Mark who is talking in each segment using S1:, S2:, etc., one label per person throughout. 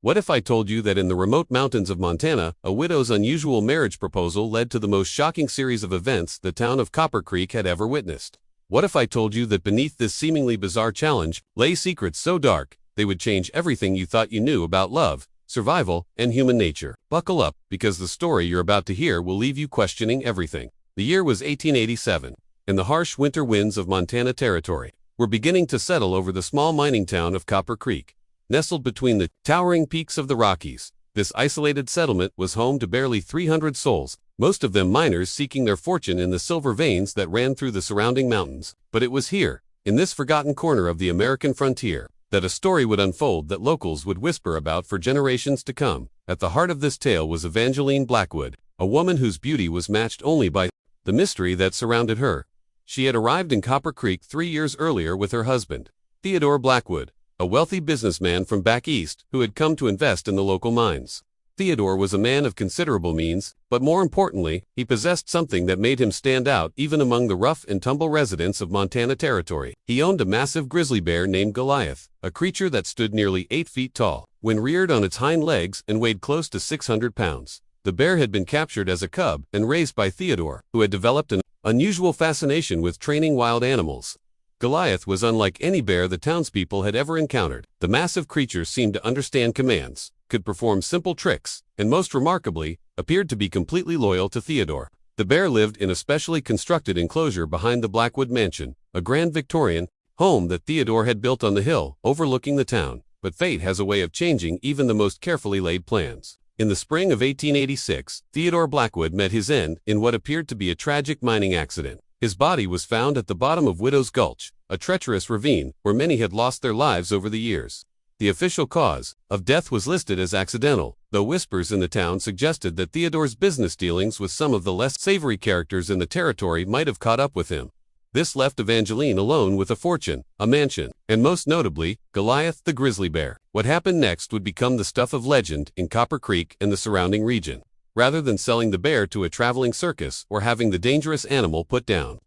S1: What if I told you that in the remote mountains of Montana, a widow's unusual marriage proposal led to the most shocking series of events the town of Copper Creek had ever witnessed? What if I told you that beneath this seemingly bizarre challenge lay secrets so dark they would change everything you thought you knew about love, survival, and human nature? Buckle up, because the story you're about to hear will leave you questioning everything. The year was 1887, and the harsh winter winds of Montana Territory were beginning to settle over the small mining town of Copper Creek. Nestled between the towering peaks of the Rockies, this isolated settlement was home to barely 300 souls, most of them miners seeking their fortune in the silver veins that ran through the surrounding mountains. But it was here, in this forgotten corner of the American frontier, that a story would unfold that locals would whisper about for generations to come. At the heart of this tale was Evangeline Blackwood, a woman whose beauty was matched only by the mystery that surrounded her. She had arrived in Copper Creek 3 years earlier with her husband, Theodore Blackwood, a wealthy businessman from back east who had come to invest in the local mines. Theodore was a man of considerable means, but more importantly, he possessed something that made him stand out even among the rough and tumble residents of Montana Territory. He owned a massive grizzly bear named Goliath, a creature that stood nearly 8 feet tall, when reared on its hind legs, and weighed close to 600 pounds. The bear had been captured as a cub and raised by Theodore, who had developed an unusual fascination with training wild animals. Goliath was unlike any bear the townspeople had ever encountered. The massive creature seemed to understand commands, could perform simple tricks, and most remarkably, appeared to be completely loyal to Theodore. The bear lived in a specially constructed enclosure behind the Blackwood mansion, a grand Victorian home that Theodore had built on the hill overlooking the town. But fate has a way of changing even the most carefully laid plans. In the spring of 1886, Theodore Blackwood met his end in what appeared to be a tragic mining accident. His body was found at the bottom of Widow's Gulch, a treacherous ravine where many had lost their lives over the years. The official cause of death was listed as accidental, though whispers in the town suggested that Theodore's business dealings with some of the less savory characters in the territory might have caught up with him. This left Evangeline alone with a fortune, a mansion, and most notably, Goliath the grizzly bear. What happened next would become the stuff of legend in Copper Creek and the surrounding region. Rather than selling the bear to a traveling circus or having the dangerous animal put down,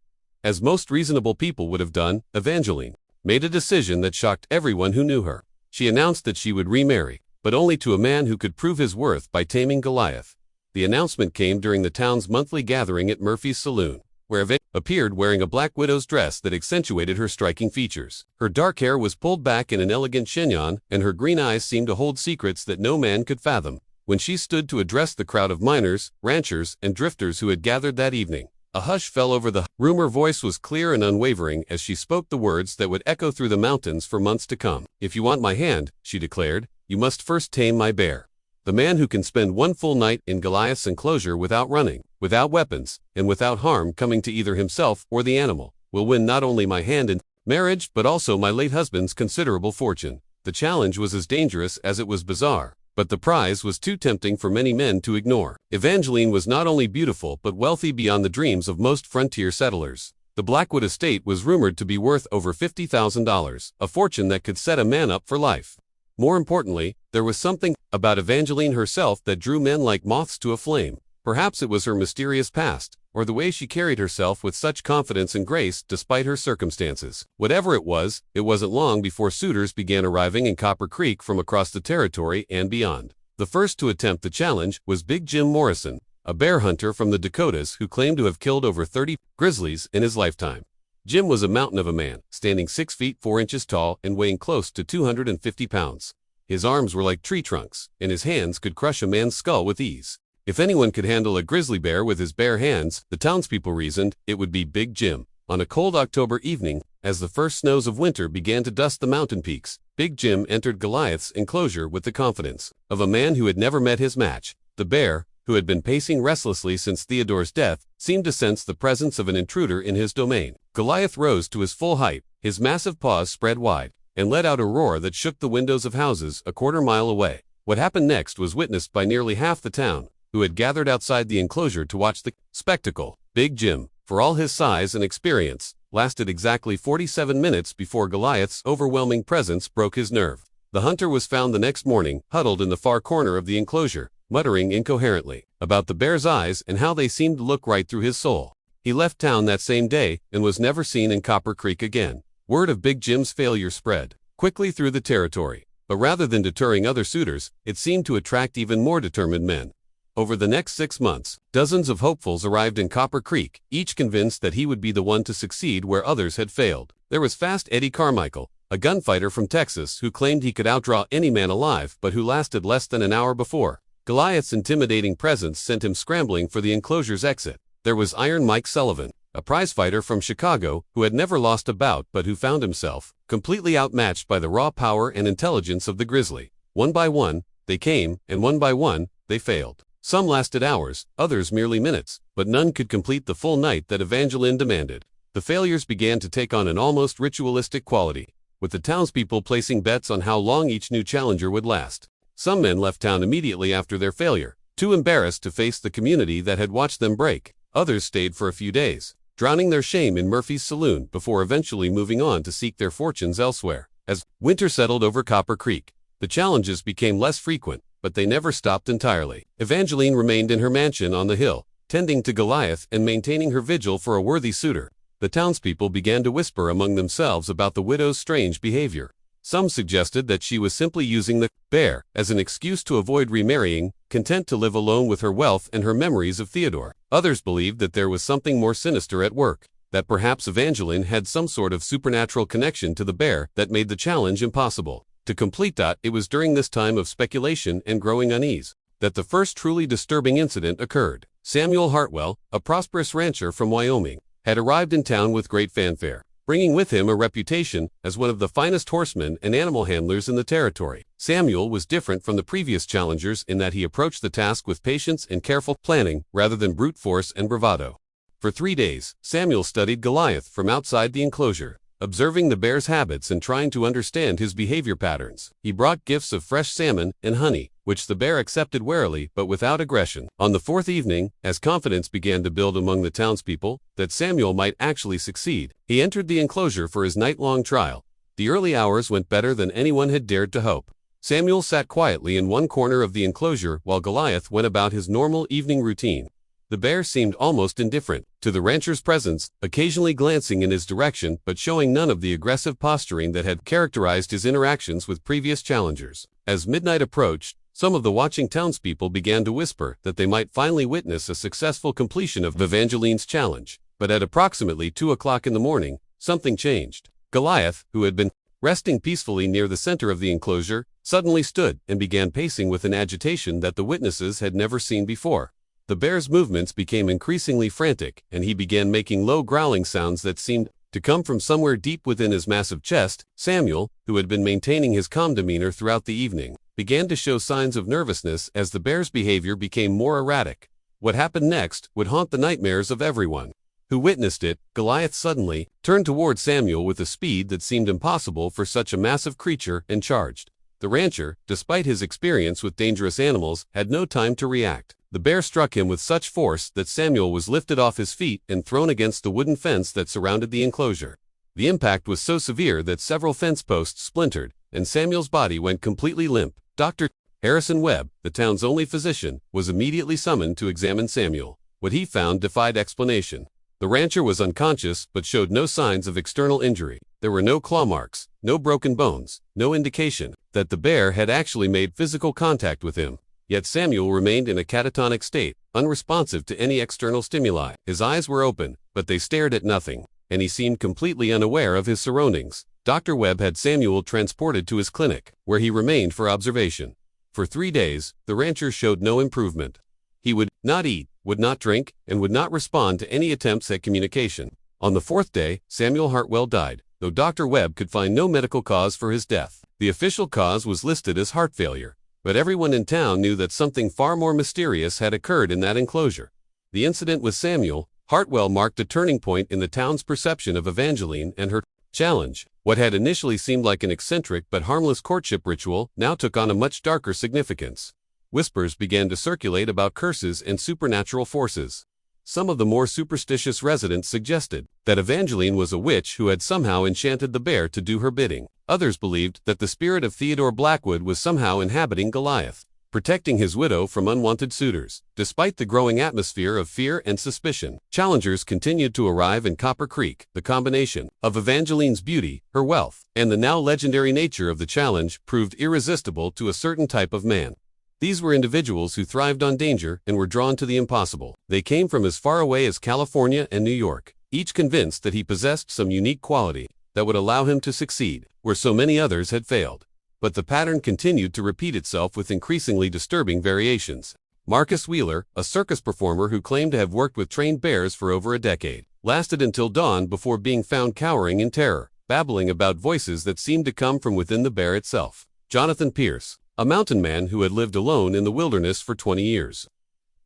S1: as most reasonable people would have done, Evangeline made a decision that shocked everyone who knew her. She announced that she would remarry, but only to a man who could prove his worth by taming Goliath. The announcement came during the town's monthly gathering at Murphy's Saloon, where Evangeline appeared wearing a black widow's dress that accentuated her striking features. Her dark hair was pulled back in an elegant chignon, and her green eyes seemed to hold secrets that no man could fathom. When she stood to address the crowd of miners, ranchers, and drifters who had gathered that evening, a hush fell over the room. Her voice was clear and unwavering as she spoke the words that would echo through the mountains for months to come. "If you want my hand," she declared, "you must first tame my bear. The man who can spend one full night in Goliath's enclosure without running, without weapons, and without harm coming to either himself or the animal, will win not only my hand in marriage but also my late husband's considerable fortune." The challenge was as dangerous as it was bizarre, but the prize was too tempting for many men to ignore. Evangeline was not only beautiful but wealthy beyond the dreams of most frontier settlers. The Blackwood estate was rumored to be worth over $50,000, a fortune that could set a man up for life. More importantly, there was something about Evangeline herself that drew men like moths to a flame. Perhaps it was her mysterious past, or the way she carried herself with such confidence and grace despite her circumstances. Whatever it wasn't long before suitors began arriving in Copper Creek from across the territory and beyond. The first to attempt the challenge was Big Jim Morrison, a bear hunter from the Dakotas who claimed to have killed over 30 grizzlies in his lifetime. Jim was a mountain of a man, standing 6 feet 4 inches tall and weighing close to 250 pounds. His arms were like tree trunks, and his hands could crush a man's skull with ease. If anyone could handle a grizzly bear with his bare hands, the townspeople reasoned, it would be Big Jim. On a cold October evening, as the first snows of winter began to dust the mountain peaks, Big Jim entered Goliath's enclosure with the confidence of a man who had never met his match. The bear, who had been pacing restlessly since Theodore's death, seemed to sense the presence of an intruder in his domain. Goliath rose to his full height, his massive paws spread wide, and let out a roar that shook the windows of houses a quarter-mile away. What happened next was witnessed by nearly half the town, who had gathered outside the enclosure to watch the spectacle. Big Jim, for all his size and experience, lasted exactly 47 minutes before Goliath's overwhelming presence broke his nerve. The hunter was found the next morning, huddled in the far corner of the enclosure, muttering incoherently about the bear's eyes and how they seemed to look right through his soul. He left town that same day and was never seen in Copper Creek again. Word of Big Jim's failure spread quickly through the territory. But rather than deterring other suitors, it seemed to attract even more determined men. Over the next 6 months, dozens of hopefuls arrived in Copper Creek, each convinced that he would be the one to succeed where others had failed. There was Fast Eddie Carmichael, a gunfighter from Texas who claimed he could outdraw any man alive but who lasted less than an hour before. Goliath's intimidating presence sent him scrambling for the enclosure's exit. There was Iron Mike Sullivan, a prizefighter from Chicago who had never lost a bout but who found himself completely outmatched by the raw power and intelligence of the grizzly. One by one, they came, and one by one, they failed. Some lasted hours, others merely minutes, but none could complete the full night that Evangeline demanded. The failures began to take on an almost ritualistic quality, with the townspeople placing bets on how long each new challenger would last. Some men left town immediately after their failure, too embarrassed to face the community that had watched them break. Others stayed for a few days, drowning their shame in Murphy's saloon before eventually moving on to seek their fortunes elsewhere. As winter settled over Copper Creek, the challenges became less frequent, but they never stopped entirely. Evangeline remained in her mansion on the hill, tending to Goliath and maintaining her vigil for a worthy suitor. The townspeople began to whisper among themselves about the widow's strange behavior. Some suggested that she was simply using the bear as an excuse to avoid remarrying, content to live alone with her wealth and her memories of Theodore. Others believed that there was something more sinister at work, that perhaps Evangeline had some sort of supernatural connection to the bear that made the challenge impossible. To complete that, it was during this time of speculation and growing unease that the first truly disturbing incident occurred. Samuel Hartwell, a prosperous rancher from Wyoming, had arrived in town with great fanfare, bringing with him a reputation as one of the finest horsemen and animal handlers in the territory. Samuel was different from the previous challengers in that he approached the task with patience and careful planning rather than brute force and bravado. For 3 days, Samuel studied Goliath from outside the enclosure, observing the bear's habits and trying to understand his behavior patterns. He brought gifts of fresh salmon and honey, which the bear accepted warily but without aggression. On the 4th evening, as confidence began to build among the townspeople that Samuel might actually succeed, he entered the enclosure for his night-long trial. The early hours went better than anyone had dared to hope. Samuel sat quietly in one corner of the enclosure while Goliath went about his normal evening routine. The bear seemed almost indifferent to the rancher's presence, occasionally glancing in his direction but showing none of the aggressive posturing that had characterized his interactions with previous challengers. As midnight approached, some of the watching townspeople began to whisper that they might finally witness a successful completion of Evangeline's challenge. But at approximately 2 o'clock in the morning, something changed. Goliath, who had been resting peacefully near the center of the enclosure, suddenly stood and began pacing with an agitation that the witnesses had never seen before. The bear's movements became increasingly frantic, and he began making low growling sounds that seemed to come from somewhere deep within his massive chest. Samuel, who had been maintaining his calm demeanor throughout the evening, began to show signs of nervousness as the bear's behavior became more erratic. What happened next would haunt the nightmares of everyone who witnessed it. Goliath suddenly turned toward Samuel with a speed that seemed impossible for such a massive creature and charged. The rancher, despite his experience with dangerous animals, had no time to react. The bear struck him with such force that Samuel was lifted off his feet and thrown against the wooden fence that surrounded the enclosure. The impact was so severe that several fence posts splintered, and Samuel's body went completely limp. Dr. Harrison Webb, the town's only physician, was immediately summoned to examine Samuel. What he found defied explanation. The rancher was unconscious but showed no signs of external injury. There were no claw marks, no broken bones, no indication that the bear had actually made physical contact with him. Yet Samuel remained in a catatonic state, unresponsive to any external stimuli. His eyes were open, but they stared at nothing, and he seemed completely unaware of his surroundings. Dr. Webb had Samuel transported to his clinic, where he remained for observation. For 3 days, the rancher showed no improvement. He would not eat, would not drink, and would not respond to any attempts at communication. On the 4th day, Samuel Hartwell died, though Dr. Webb could find no medical cause for his death. The official cause was listed as heart failure, but everyone in town knew that something far more mysterious had occurred in that enclosure. The incident with Samuel Hartwell marked a turning point in the town's perception of Evangeline and her challenge. What had initially seemed like an eccentric but harmless courtship ritual now took on a much darker significance. Whispers began to circulate about curses and supernatural forces. Some of the more superstitious residents suggested that Evangeline was a witch who had somehow enchanted the bear to do her bidding. Others believed that the spirit of Theodore Blackwood was somehow inhabiting Goliath. protecting his widow from unwanted suitors. Despite the growing atmosphere of fear and suspicion, challengers continued to arrive in Copper Creek. The combination of Evangeline's beauty, her wealth, and the now legendary nature of the challenge proved irresistible to a certain type of man. These were individuals who thrived on danger and were drawn to the impossible. They came from as far away as California and New York, each convinced that he possessed some unique quality that would allow him to succeed where so many others had failed. But the pattern continued to repeat itself with increasingly disturbing variations. Marcus Wheeler, a circus performer who claimed to have worked with trained bears for over a decade, lasted until dawn before being found cowering in terror, babbling about voices that seemed to come from within the bear itself. Jonathan Pierce, a mountain man who had lived alone in the wilderness for 20 years,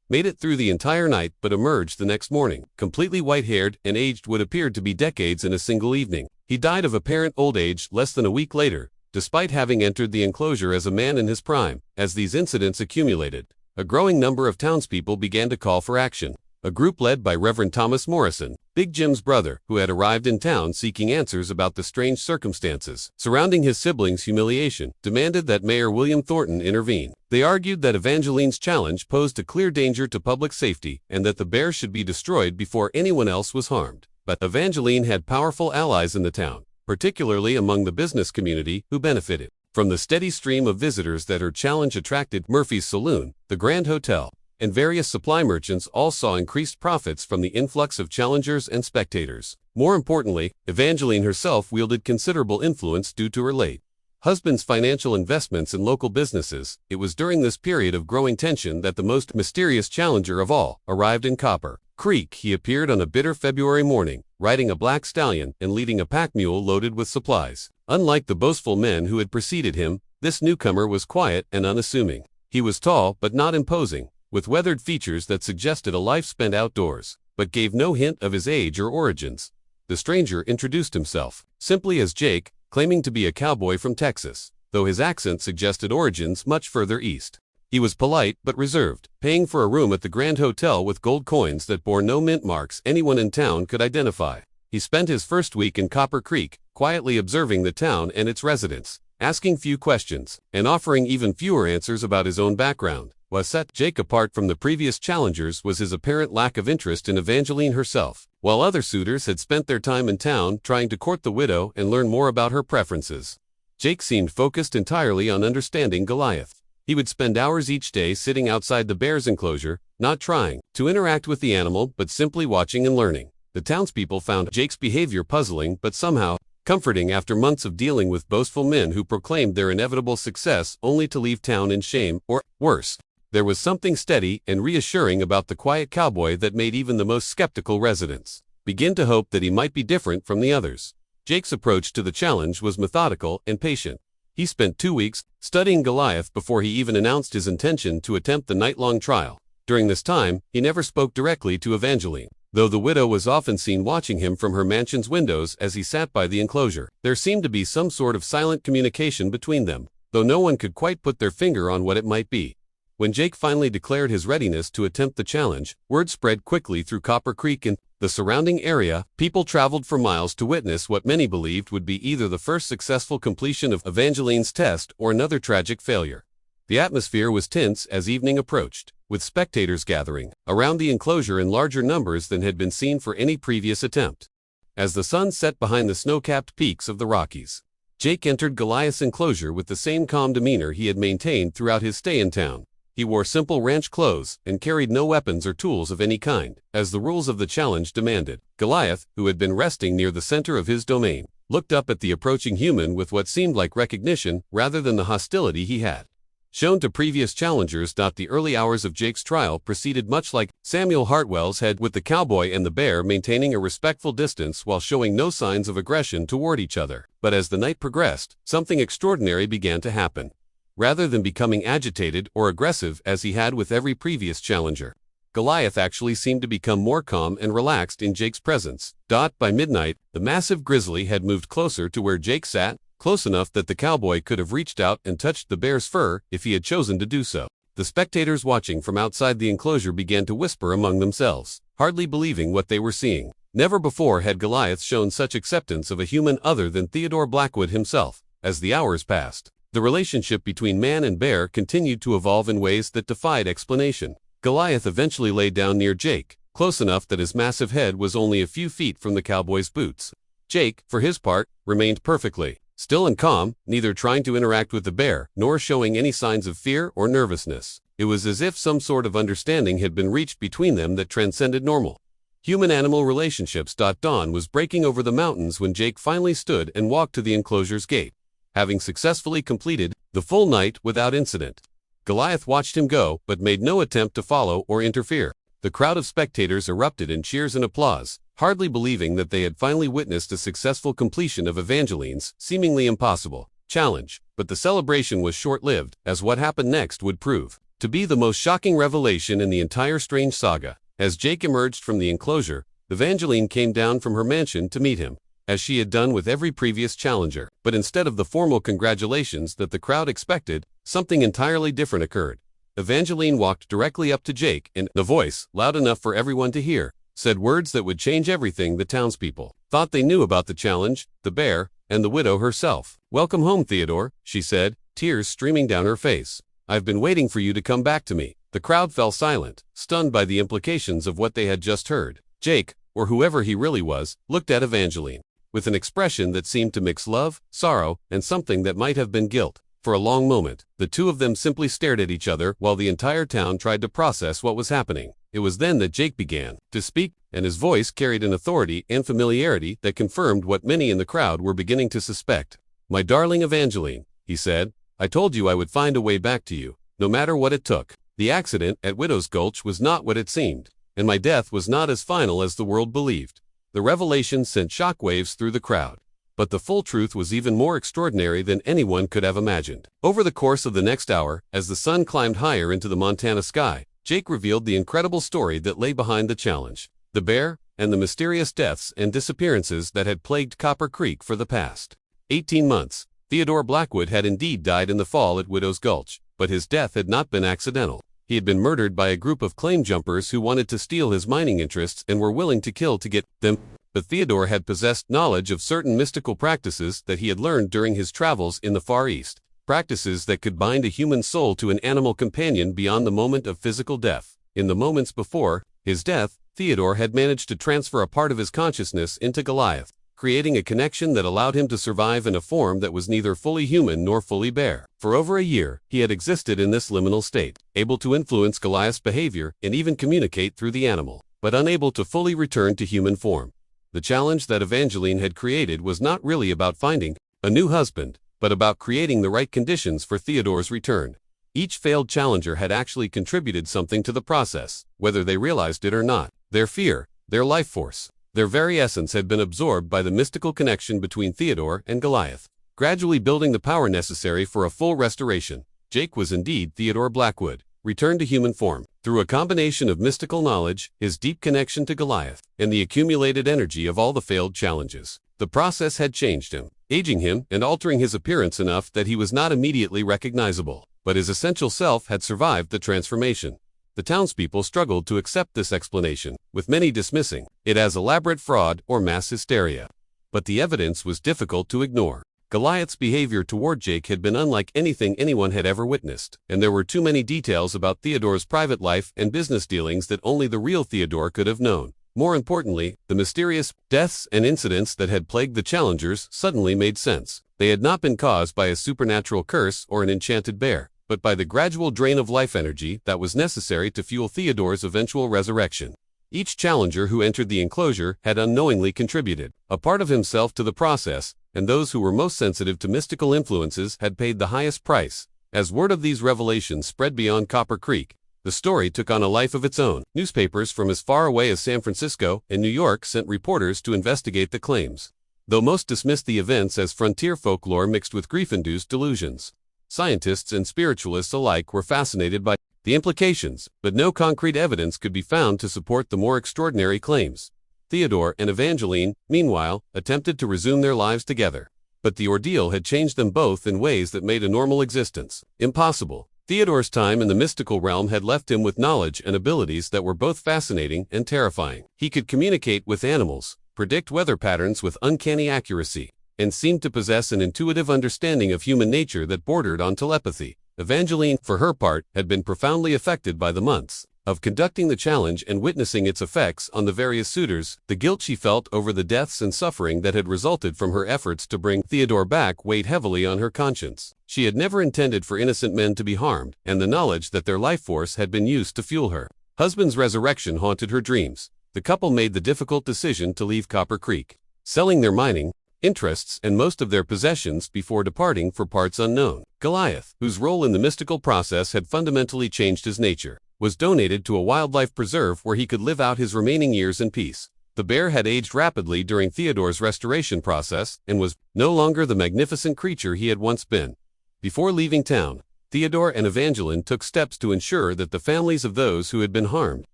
S1: made it through the entire night but emerged the next morning, completely white-haired and aged what appeared to be decades in a single evening. He died of apparent old age less than a week later, despite having entered the enclosure as a man in his prime. As these incidents accumulated, a growing number of townspeople began to call for action. A group led by Reverend Thomas Morrison, Big Jim's brother, who had arrived in town seeking answers about the strange circumstances surrounding his siblings' humiliation, demanded that Mayor William Thornton intervene. They argued that Evangeline's challenge posed a clear danger to public safety and that the bear should be destroyed before anyone else was harmed. But Evangeline had powerful allies in the town, particularly among the business community, who benefited from the steady stream of visitors that her challenge attracted. Murphy's Saloon, the Grand Hotel, and various supply merchants all saw increased profits from the influx of challengers and spectators. More importantly, Evangeline herself wielded considerable influence due to her late husband's financial investments in local businesses. It was during this period of growing tension that the most mysterious challenger of all arrived in Copper Creek. He appeared on a bitter February morning, riding a black stallion and leading a pack mule loaded with supplies. Unlike the boastful men who had preceded him, this newcomer was quiet and unassuming. He was tall but not imposing, with weathered features that suggested a life spent outdoors, but gave no hint of his age or origins. The stranger introduced himself simply as Jake, claiming to be a cowboy from Texas, though his accent suggested origins much further east. He was polite but reserved, paying for a room at the Grand Hotel with gold coins that bore no mint marks anyone in town could identify. He spent his first week in Copper Creek, quietly observing the town and its residents, asking few questions, and offering even fewer answers about his own background. What set Jake apart from the previous challengers was his apparent lack of interest in Evangeline herself. While other suitors had spent their time in town trying to court the widow and learn more about her preferences, Jake seemed focused entirely on understanding Goliath. He would spend hours each day sitting outside the bear's enclosure, not trying to interact with the animal but simply watching and learning. The townspeople found Jake's behavior puzzling but somehow comforting after months of dealing with boastful men who proclaimed their inevitable success only to leave town in shame, or worse. There was something steady and reassuring about the quiet cowboy that made even the most skeptical residents begin to hope that he might be different from the others. Jake's approach to the challenge was methodical and patient. He spent 2 weeks studying Goliath before he even announced his intention to attempt the night-long trial. During this time, he never spoke directly to Evangeline, though the widow was often seen watching him from her mansion's windows as he sat by the enclosure. There seemed to be some sort of silent communication between them, though no one could quite put their finger on what it might be. When Jake finally declared his readiness to attempt the challenge, word spread quickly through Copper Creek and the surrounding area. People traveled for miles to witness what many believed would be either the first successful completion of Evangeline's test or another tragic failure. The atmosphere was tense as evening approached, with spectators gathering around the enclosure in larger numbers than had been seen for any previous attempt. As the sun set behind the snow-capped peaks of the Rockies, Jake entered Goliath's enclosure with the same calm demeanor he had maintained throughout his stay in town. He wore simple ranch clothes and carried no weapons or tools of any kind, as the rules of the challenge demanded. Goliath, who had been resting near the center of his domain, looked up at the approaching human with what seemed like recognition rather than the hostility he had shown to previous challengers. The early hours of Jake's trial proceeded much like Samuel Hartwell's had, with the cowboy and the bear maintaining a respectful distance while showing no signs of aggression toward each other. But as the night progressed, something extraordinary began to happen. Rather than becoming agitated or aggressive as he had with every previous challenger, Goliath actually seemed to become more calm and relaxed in Jake's presence. By midnight, the massive grizzly had moved closer to where Jake sat, close enough that the cowboy could have reached out and touched the bear's fur if he had chosen to do so. The spectators watching from outside the enclosure began to whisper among themselves, hardly believing what they were seeing. Never before had Goliath shown such acceptance of a human other than Theodore Blackwood himself. As the hours passed, The relationship between man and bear continued to evolve in ways that defied explanation. Goliath eventually lay down near Jake, close enough that his massive head was only a few feet from the cowboy's boots. Jake, for his part, remained perfectly still and calm, neither trying to interact with the bear nor showing any signs of fear or nervousness. It was as if some sort of understanding had been reached between them that transcended normal human-animal relationships. Dawn was breaking over the mountains when Jake finally stood and walked to the enclosure's gate, having successfully completed the full night without incident. Goliath watched him go, but made no attempt to follow or interfere. The crowd of spectators erupted in cheers and applause, hardly believing that they had finally witnessed a successful completion of Evangeline's seemingly impossible challenge. But the celebration was short-lived, as what happened next would prove to be the most shocking revelation in the entire strange saga. As Jake emerged from the enclosure, Evangeline came down from her mansion to meet him, as she had done with every previous challenger. But instead of the formal congratulations that the crowd expected, something entirely different occurred. Evangeline walked directly up to Jake and, in a voice loud enough for everyone to hear, said words that would change everything the townspeople thought they knew about the challenge, the bear, and the widow herself. "Welcome home, Theodore," she said, tears streaming down her face. "I've been waiting for you to come back to me." The crowd fell silent, stunned by the implications of what they had just heard. Jake, or whoever he really was, looked at Evangeline with an expression that seemed to mix love, sorrow, and something that might have been guilt. For a long moment, the two of them simply stared at each other while the entire town tried to process what was happening. It was then that Jake began to speak, and his voice carried an authority and familiarity that confirmed what many in the crowd were beginning to suspect. "My darling Evangeline," he said, "I told you I would find a way back to you, no matter what it took. The accident at Widow's Gulch was not what it seemed, and my death was not as final as the world believed." The revelation sent shockwaves through the crowd. But the full truth was even more extraordinary than anyone could have imagined. Over the course of the next hour, as the sun climbed higher into the Montana sky, Jake revealed the incredible story that lay behind the challenge, the bear, and the mysterious deaths and disappearances that had plagued Copper Creek for the past 18 months. Theodore Blackwood had indeed died in the fall at Widow's Gulch, but his death had not been accidental. He had been murdered by a group of claim jumpers who wanted to steal his mining interests and were willing to kill to get them. But Theodore had possessed knowledge of certain mystical practices that he had learned during his travels in the Far East, practices that could bind a human soul to an animal companion beyond the moment of physical death. In the moments before his death, Theodore had managed to transfer a part of his consciousness into Goliath, creating a connection that allowed him to survive in a form that was neither fully human nor fully bear. For over a year, he had existed in this liminal state, able to influence Goliath's behavior and even communicate through the animal, but unable to fully return to human form. The challenge that Evangeline had created was not really about finding a new husband, but about creating the right conditions for Theodore's return. Each failed challenger had actually contributed something to the process, whether they realized it or not. Their fear, their life force, their very essence had been absorbed by the mystical connection between Theodore and Goliath, gradually building the power necessary for a full restoration. Jake was indeed Theodore Blackwood, returned to human form. Through a combination of mystical knowledge, his deep connection to Goliath, and the accumulated energy of all the failed challenges, the process had changed him, aging him and altering his appearance enough that he was not immediately recognizable. But his essential self had survived the transformation. The townspeople struggled to accept this explanation, with many dismissing it as elaborate fraud or mass hysteria. But the evidence was difficult to ignore. Goliath's behavior toward Jake had been unlike anything anyone had ever witnessed, and there were too many details about Theodore's private life and business dealings that only the real Theodore could have known. More importantly, the mysterious deaths and incidents that had plagued the challengers suddenly made sense. They had not been caused by a supernatural curse or an enchanted bear, but by the gradual drain of life energy that was necessary to fuel Theodore's eventual resurrection. Each challenger who entered the enclosure had unknowingly contributed a part of himself to the process, and those who were most sensitive to mystical influences had paid the highest price. As word of these revelations spread beyond Copper Creek, the story took on a life of its own. Newspapers from as far away as San Francisco and New York sent reporters to investigate the claims. Though most dismissed the events as frontier folklore mixed with grief-induced delusions, scientists and spiritualists alike were fascinated by the implications, but no concrete evidence could be found to support the more extraordinary claims. Theodore and Evangeline, meanwhile, attempted to resume their lives together. But the ordeal had changed them both in ways that made a normal existence impossible. Theodore's time in the mystical realm had left him with knowledge and abilities that were both fascinating and terrifying. He could communicate with animals, predict weather patterns with uncanny accuracy, and seemed to possess an intuitive understanding of human nature that bordered on telepathy. Evangeline, for her part, had been profoundly affected by the months of conducting the challenge and witnessing its effects on the various suitors. The guilt she felt over the deaths and suffering that had resulted from her efforts to bring Theodore back weighed heavily on her conscience. She had never intended for innocent men to be harmed, and the knowledge that their life force had been used to fuel her husband's resurrection haunted her dreams. The couple made the difficult decision to leave Copper Creek, selling their mining interests and most of their possessions before departing for parts unknown. Goliath, whose role in the mystical process had fundamentally changed his nature, was donated to a wildlife preserve where he could live out his remaining years in peace. The bear had aged rapidly during Theodore's restoration process and was no longer the magnificent creature he had once been. Before leaving town, Theodore and Evangeline took steps to ensure that the families of those who had been harmed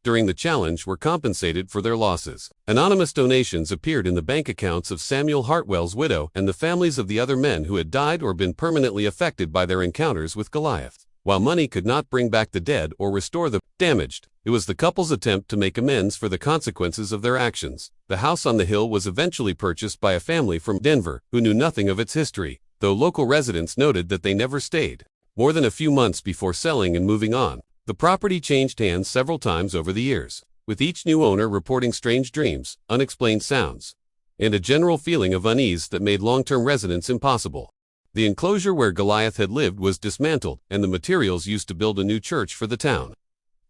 S1: during the challenge were compensated for their losses. Anonymous donations appeared in the bank accounts of Samuel Hartwell's widow and the families of the other men who had died or been permanently affected by their encounters with Goliath. While money could not bring back the dead or restore the damaged, it was the couple's attempt to make amends for the consequences of their actions. The house on the hill was eventually purchased by a family from Denver who knew nothing of its history, though local residents noted that they never stayed more than a few months before selling and moving on. The property changed hands several times over the years, with each new owner reporting strange dreams, unexplained sounds, and a general feeling of unease that made long-term residence impossible. The enclosure where Goliath had lived was dismantled, and the materials used to build a new church for the town.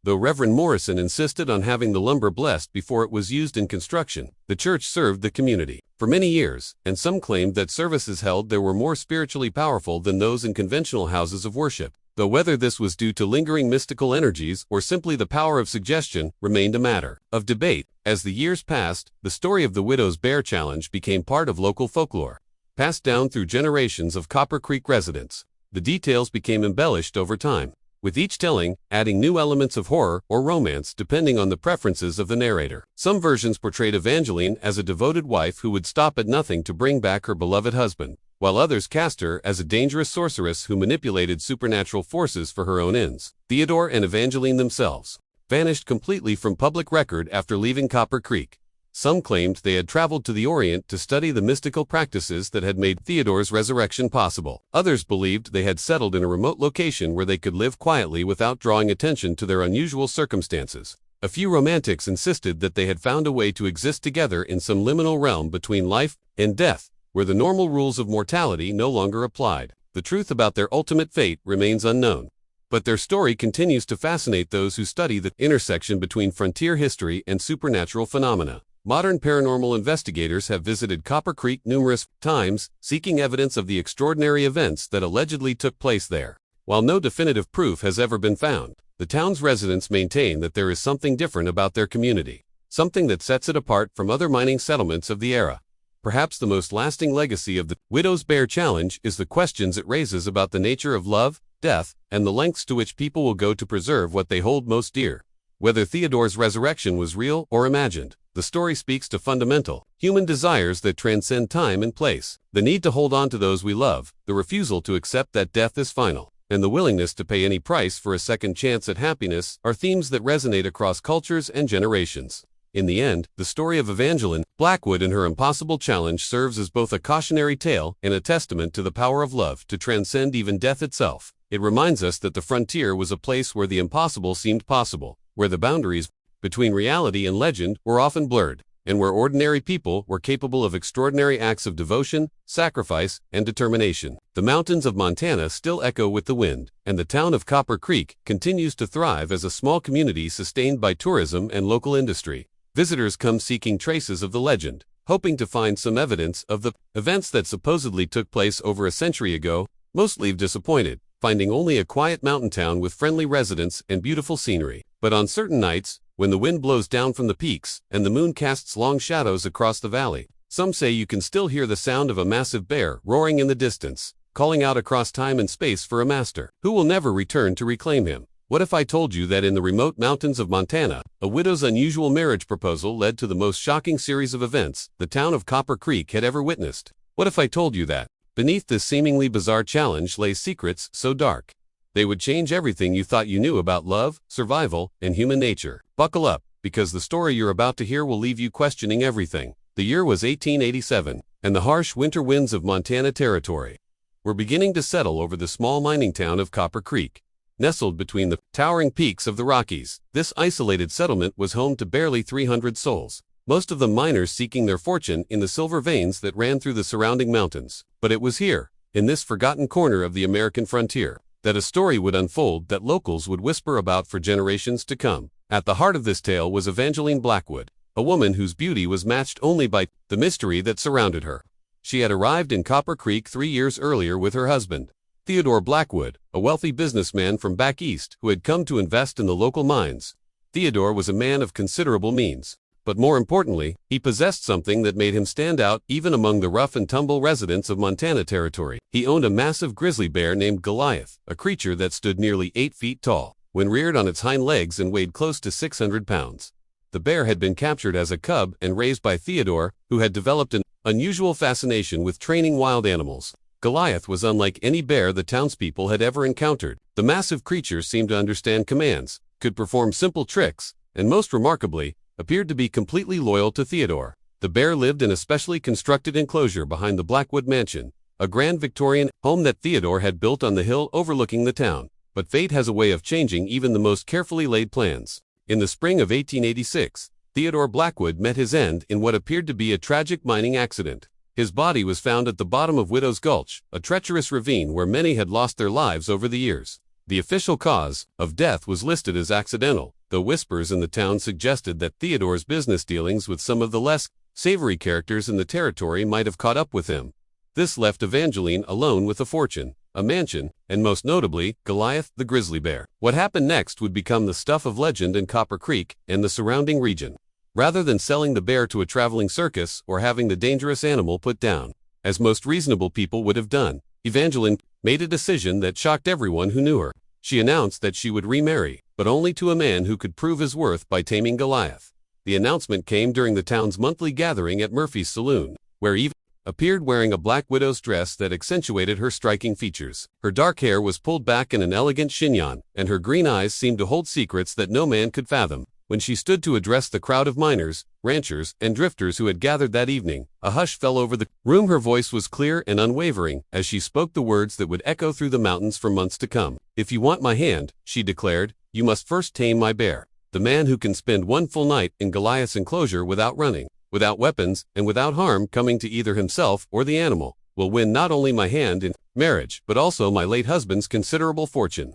S1: Though Reverend Morrison insisted on having the lumber blessed before it was used in construction, the church served the community for many years, and some claimed that services held there were more spiritually powerful than those in conventional houses of worship. Though whether this was due to lingering mystical energies or simply the power of suggestion remained a matter of debate. As the years passed, the story of the Widow's Bear Challenge became part of local folklore, passed down through generations of Copper Creek residents. The details became embellished over time, with each telling adding new elements of horror or romance depending on the preferences of the narrator. Some versions portrayed Evangeline as a devoted wife who would stop at nothing to bring back her beloved husband, while others cast her as a dangerous sorceress who manipulated supernatural forces for her own ends. Theodore and Evangeline themselves vanished completely from public record after leaving Copper Creek. Some claimed they had traveled to the Orient to study the mystical practices that had made Theodore's resurrection possible. Others believed they had settled in a remote location where they could live quietly without drawing attention to their unusual circumstances. A few romantics insisted that they had found a way to exist together in some liminal realm between life and death, where the normal rules of mortality no longer applied. The truth about their ultimate fate remains unknown, but their story continues to fascinate those who study the intersection between frontier history and supernatural phenomena. Modern paranormal investigators have visited Copper Creek numerous times, seeking evidence of the extraordinary events that allegedly took place there. While no definitive proof has ever been found, the town's residents maintain that there is something different about their community, something that sets it apart from other mining settlements of the era. Perhaps the most lasting legacy of the Widow's Bear Challenge is the questions it raises about the nature of love, death, and the lengths to which people will go to preserve what they hold most dear. Whether Theodore's resurrection was real or imagined, the story speaks to fundamental human desires that transcend time and place. The need to hold on to those we love, the refusal to accept that death is final, and the willingness to pay any price for a second chance at happiness are themes that resonate across cultures and generations. In the end, the story of Evangeline Blackwood and her impossible challenge serves as both a cautionary tale and a testament to the power of love to transcend even death itself. It reminds us that the frontier was a place where the impossible seemed possible, where the boundaries between reality and legend were often blurred, and where ordinary people were capable of extraordinary acts of devotion, sacrifice, and determination. The mountains of Montana still echo with the wind, and the town of Copper Creek continues to thrive as a small community sustained by tourism and local industry. Visitors come seeking traces of the legend, hoping to find some evidence of the events that supposedly took place over a century ago. Most leave disappointed, finding only a quiet mountain town with friendly residents and beautiful scenery. But on certain nights, when the wind blows down from the peaks and the moon casts long shadows across the valley, some say you can still hear the sound of a massive bear roaring in the distance, calling out across time and space for a master who will never return to reclaim him. What if I told you that in the remote mountains of Montana, a widow's unusual marriage proposal led to the most shocking series of events the town of Copper Creek had ever witnessed? What if I told you that beneath this seemingly bizarre challenge lay secrets so dark they would change everything you thought you knew about love, survival, and human nature? Buckle up, because the story you're about to hear will leave you questioning everything. The year was 1887, and the harsh winter winds of Montana Territory were beginning to settle over the small mining town of Copper Creek. Nestled between the towering peaks of the Rockies, this isolated settlement was home to barely 300 souls, most of them miners seeking their fortune in the silver veins that ran through the surrounding mountains. But it was here, in this forgotten corner of the American frontier, that a story would unfold that locals would whisper about for generations to come. At the heart of this tale was Evangeline Blackwood, a woman whose beauty was matched only by the mystery that surrounded her. She had arrived in Copper Creek 3 years earlier with her husband, Theodore Blackwood, a wealthy businessman from back east who had come to invest in the local mines. Theodore was a man of considerable means, but more importantly, he possessed something that made him stand out even among the rough and tumble residents of Montana Territory. He owned a massive grizzly bear named Goliath, a creature that stood nearly 8 feet tall, when reared on its hind legs and weighed close to 600 pounds. The bear had been captured as a cub and raised by Theodore, who had developed an unusual fascination with training wild animals. Goliath was unlike any bear the townspeople had ever encountered. The massive creature seemed to understand commands, could perform simple tricks, and most remarkably, appeared to be completely loyal to Theodore. The bear lived in a specially constructed enclosure behind the Blackwood mansion, a grand Victorian home that Theodore had built on the hill overlooking the town. But fate has a way of changing even the most carefully laid plans. In the spring of 1886, Theodore Blackwood met his end in what appeared to be a tragic mining accident. His body was found at the bottom of Widow's Gulch, a treacherous ravine where many had lost their lives over the years. The official cause of death was listed as accidental, though whispers in the town suggested that Theodore's business dealings with some of the less savory characters in the territory might have caught up with him. This left Evangeline alone with a fortune, a mansion, and most notably, Goliath the grizzly bear. What happened next would become the stuff of legend in Copper Creek and the surrounding region. Rather than selling the bear to a traveling circus or having the dangerous animal put down, as most reasonable people would have done, Evangeline made a decision that shocked everyone who knew her. She announced that she would remarry, but only to a man who could prove his worth by taming Goliath. The announcement came during the town's monthly gathering at Murphy's Saloon, where Eve appeared wearing a black widow's dress that accentuated her striking features. Her dark hair was pulled back in an elegant chignon, and her green eyes seemed to hold secrets that no man could fathom. When she stood to address the crowd of miners, ranchers, and drifters who had gathered that evening, a hush fell over the room. Her voice was clear and unwavering as she spoke the words that would echo through the mountains for months to come. "If you want my hand," she declared, "you must first tame my bear." The man who can spend one full night in Goliath's enclosure without running, without weapons, and without harm coming to either himself or the animal, will win not only my hand in marriage, but also my late husband's considerable fortune.